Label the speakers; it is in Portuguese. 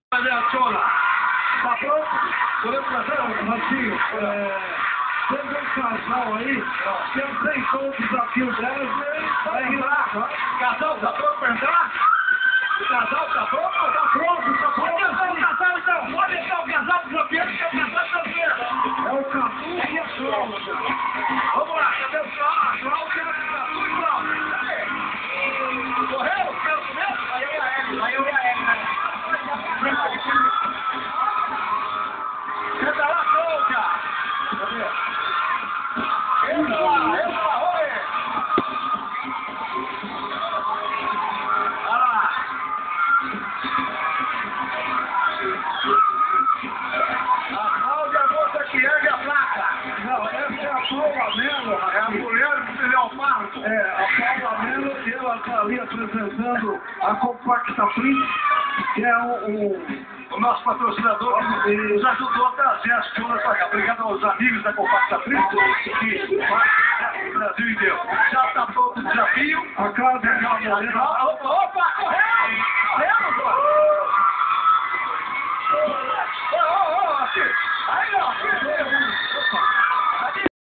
Speaker 1: Cadê a Chola? Tá pronto? Podemos fazer, Marcinho? Temos um casal aí, que aceitou o desafio dela e vai entrar. Casal, tá pronto pra entrar? Casal, tá pronto? Tá pronto, tá pronto. Pode entrar o casal, então. Pode entrar o casal desafiante, que é o casal desafiante. É o Catu e a Cláudia. Vamos lá, cadê o Cláudia? A Cláudia, Catu e Cláudia. Correu? Quero mesmo? Aí eu e a Égua. Entra lá, Cláudia. Cadê? Entra lá, oi! Olha lá! A Cláudia é a moça que ergue a placa! Não, essa é a Paula Melo, é a mulher do Leopardo! É, a Paula Melo, e ela está ali apresentando a Compacta Print, que é o nosso patrocinador que nos ajudou a trazer as cholas para cá. Obrigado aos amigos da Compacta Print que fazem o Brasil inteiro. Já está pronto o desafio. A Cláudia é a Morena. Opa!